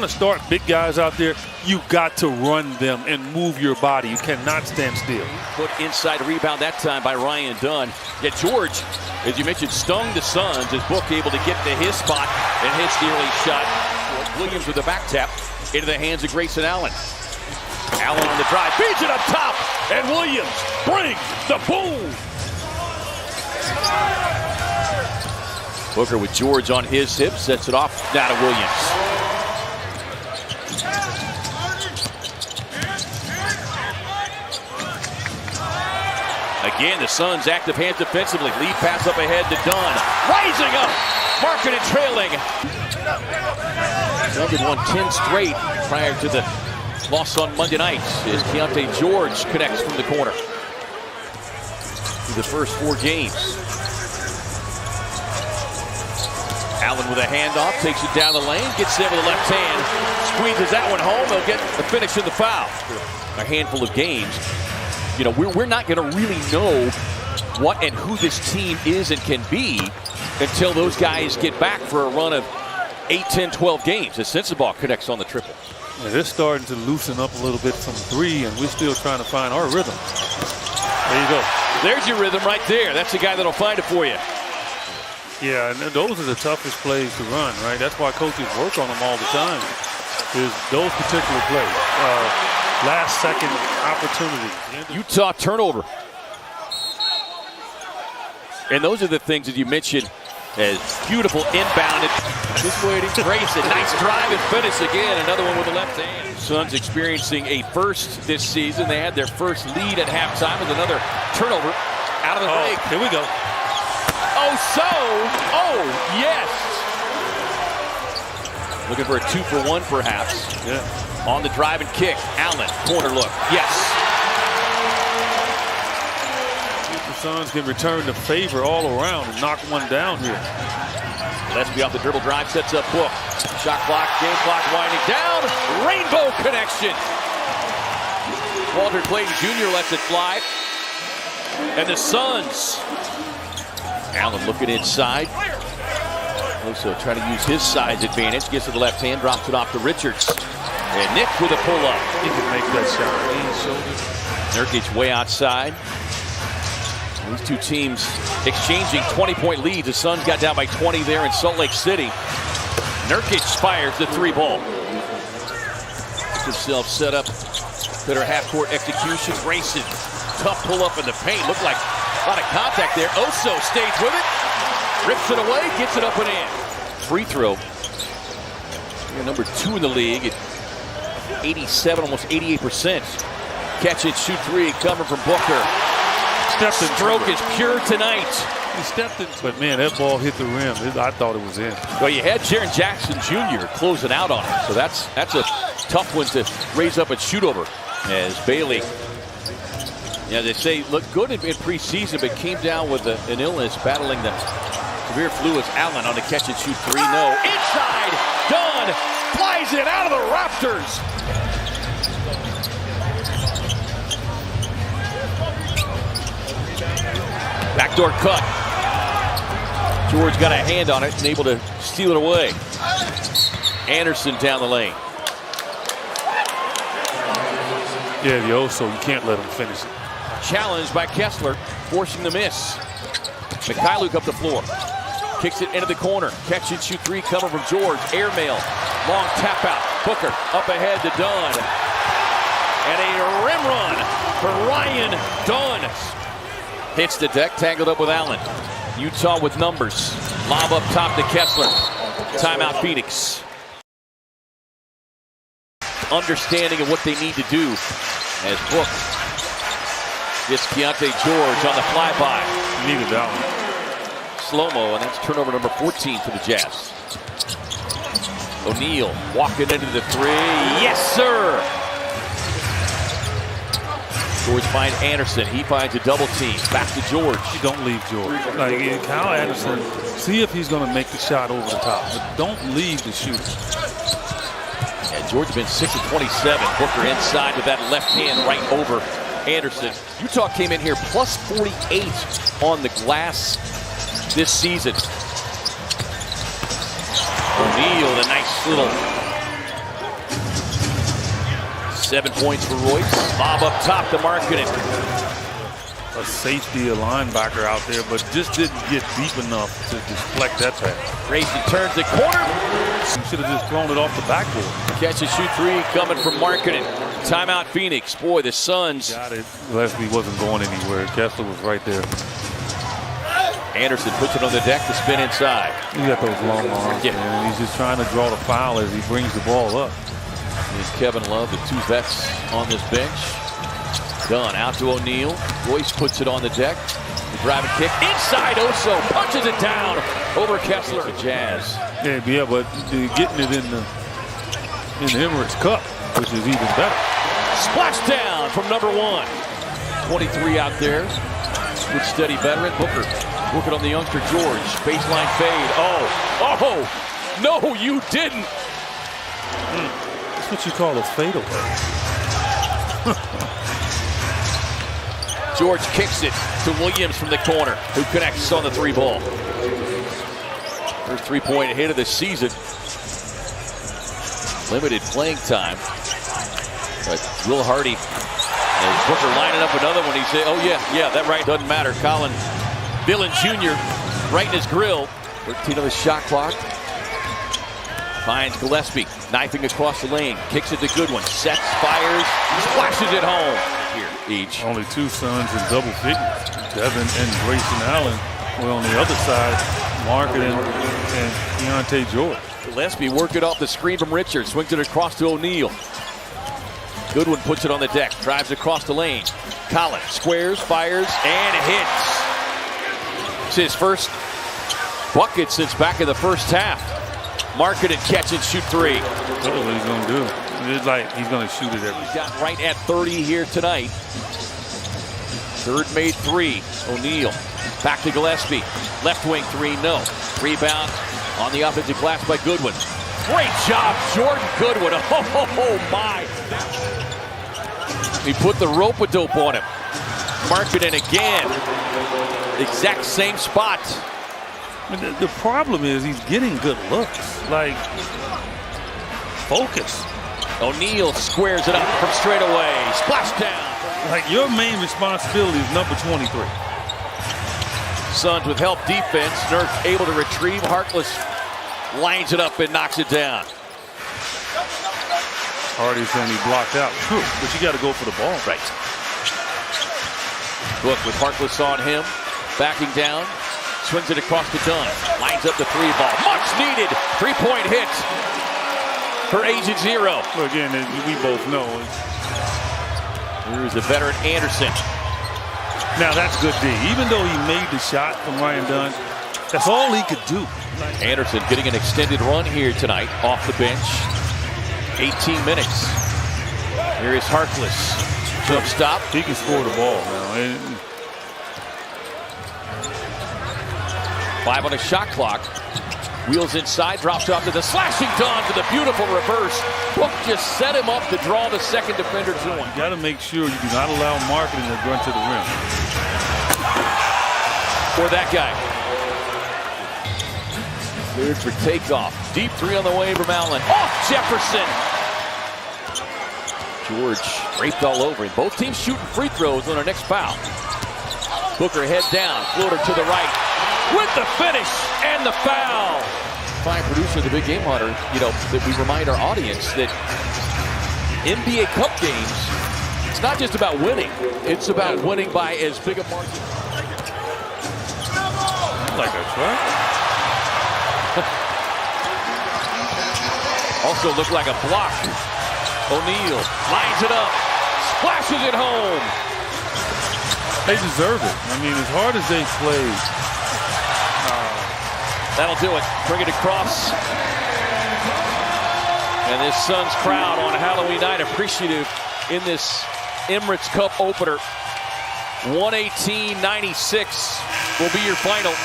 to start big guys out there, you got to run them and move your body. You cannot stand still. Put inside rebound that time by Ryan Dunn. Yet George, as you mentioned, stung the Suns. As Book able to get to his spot and hits the early shot. Williams with the back tap into the hands of Grayson Allen. Allen on the drive, feeds it up top, and Williams brings the boom. Booker with George on his hip, sets it off now to Williams. Again, the Suns active hands defensively. Lead pass up ahead to Dunn. Rising up, marking and trailing. Suns had won 10 straight prior to the loss on Monday night as Keyonte George connects from the corner. Through the first 4 games. Allen with a handoff, takes it down the lane, gets there with the left hand, squeezes that one home. They'll get the finish in the foul. A handful of games. You know, we're not going to really know what and who this team is and can be until those guys get back for a run of 8, 10, 12 games as Sensabaugh connects on the triple. Yeah, they're starting to loosen up a little bit from 3, and we're still trying to find our rhythm. There you go. There's your rhythm right there. That's the guy that'll find it for you. Yeah, and those are the toughest plays to run, right? That's why coaches work on them all the time. Is those particular plays, last second opportunities. Utah turnover. And those are the things that you mentioned as beautiful inbound. Just waiting, Grayson, nice drive and finish again. Another one with the left hand. Suns experiencing a first this season. They had their first lead at halftime with another turnover out of the break. Here we go. Oh, yes. Looking for a 2-for-1 perhaps. Yeah. On the drive and kick. Allen, corner look. Yes. The Suns can return the favor all around and knock one down here. Gillespie off the dribble drive, sets up Book. Shot clock, game clock winding down. Rainbow connection. Walter Clayton Jr. lets it fly. And the Suns. Allen looking inside. Also trying to use his size advantage. Gets to the left hand, drops it off to Richards. And Nick with a pull-up. He can make that shot. Nurkic way outside. These two teams exchanging 20-point leads. The Suns got down by 20 there in Salt Lake City. Nurkic fires the 3 ball. Himself set up. Better half-court execution. Grayson, tough pull-up in the paint. Looked like a lot of contact there. Oso stays with it. Rips it away, gets it up and in. Free throw. Number 2 in the league at 87, almost 88%. Catch it, shoot 3, coming from Booker. Stroke is pure tonight. He stepped in, but man, that ball hit the rim. I thought it was in. Well, you had Jaren Jackson Jr. closing out on it, so that's a tough one to raise up and shoot over. As Bailey, they say looked good in preseason, but came down with an illness, battling the severe flu. As Allen on the catch and shoot 3. No, inside, Dunn flies it out of the rafters. Backdoor cut. George got a hand on it and able to steal it away. Anderson down the lane. Yeah, the Oso, you can't let him finish it. Challenged by Kessler, forcing the miss. Mikhailuk up the floor. Kicks it into the corner. Catch and shoot 3 coming from George. Airmail. Long tap out. Booker up ahead to Dunn. And a rim run for Ryan Dunn. Hits the deck, tangled up with Allen. Utah with numbers. Lob up top to Kessler. Timeout Phoenix. Understanding of what they need to do as Book gets Keyonte George on the flyby. Needed that one. Slow-mo, and that's turnover number 14 for the Jazz. O'Neal walking into the 3. Yes, sir! George finds Anderson. He finds a double team. Back to George. You don't leave George. Like Kyle Anderson, see if he's going to make the shot over the top, but don't leave the shooter. And George has been 6 of 27. Booker inside with that left hand right over Anderson. Utah came in here plus 48 on the glass this season. O'Neal, a nice little 7 points for Royce. Lob up top to Markkanen. A safety, a linebacker out there, but just didn't get deep enough to deflect that pass. Grayson turns the corner. You should have just thrown it off the backboard. Catch and shoot three coming from Markkanen. Timeout Phoenix. Boy, the Suns. Got it. Gillespie wasn't going anywhere. Kessler was right there. Anderson puts it on the deck to spin inside. He got those long arms, man. He's just trying to draw the foul as he brings the ball up. Here's Kevin Love, the two vets on this bench. Dunn out to O'Neal. Royce puts it on the deck. The driving kick inside. Oso punches it down over Kessler. The Jazz. Yeah, but getting it in the Emirates Cup, which is even better. Splash down from number 1. 23 out there. Good steady veteran. Booker working on the youngster George. Baseline fade. Oh, no, you didn't. That's what you call a fadeaway. George kicks it to Williams from the corner, who connects on the 3 ball. First 3-point hit of the season. Limited playing time. But Will Hardy and Booker lining up another one. He said, oh yeah, that right doesn't matter. Colin Dillon Jr. right in his grill. 13 on the shot clock. Finds Gillespie, knifing across the lane. Kicks it to Goodwin. Sets, fires, splashes it home. Here, each. Only 2 Suns in double figures. Devin and Grayson Allen were on the other side. Markkanen and Keontae George. Gillespie working off the screen from Richards. Swings it across to O'Neal. Goodwin puts it on the deck. Drives across the lane. Collins squares, fires, and hits. It's his first bucket since back in the first half. Markkanen catch and shoot 3. That's what he's going to do. It's like he's going to shoot it every. He's got right at 30 here tonight. Third made 3. O'Neal back to Gillespie. Left wing 3, no. Rebound on the offensive glass by Goodwin. Great job, Jordan Goodwin. Oh my. He put the rope-a-dope on him. Markkanen again. Exact same spot. I mean, the problem is he's getting good looks. Like, focus. O'Neal squares it up from straight away. Splash down. Like, your main responsibility is number 23. Suns with help defense. Nurse able to retrieve. Harkless lines it up and knocks it down. Hardy saying he blocked out. True, but you got to go for the ball. Right. Book with Harkless on him. Backing down. Swings it across to Dunn. Lines up the 3 ball. Much needed 3-point hit for Agent Zero. Well, again, we both know. Here's the veteran Anderson. Now that's good D. Even though he made the shot from Ryan Dunn, that's all he could do. Anderson getting an extended run here tonight off the bench. 18 minutes. Here is Harkless. Jump stop. He can score the ball now. 5 on a shot clock. Wheels inside, drops off to the slashing Dunn to the beautiful reverse. Book just set him up to draw the second defender to him. You got to make sure you do not allow Markkanen to run to the rim. Or that guy. Cleared for takeoff. Deep 3 on the way from Allen. Off Jefferson. George raped all over him. Both teams shooting free throws on our next foul. Booker head down, floater to the right. With the finish and the foul. Fine producer, the Big Game Hunter, that we remind our audience that NBA Cup games, it's not just about winning. It's about winning by as big a margin. Like a truck. Also looked like a block. O'Neal lines it up, splashes it home. They deserve it. I mean, as hard as they played. That'll do it. Bring it across. And this Suns crowd on Halloween night appreciative in this Emirates Cup opener. 118-96 will be your final.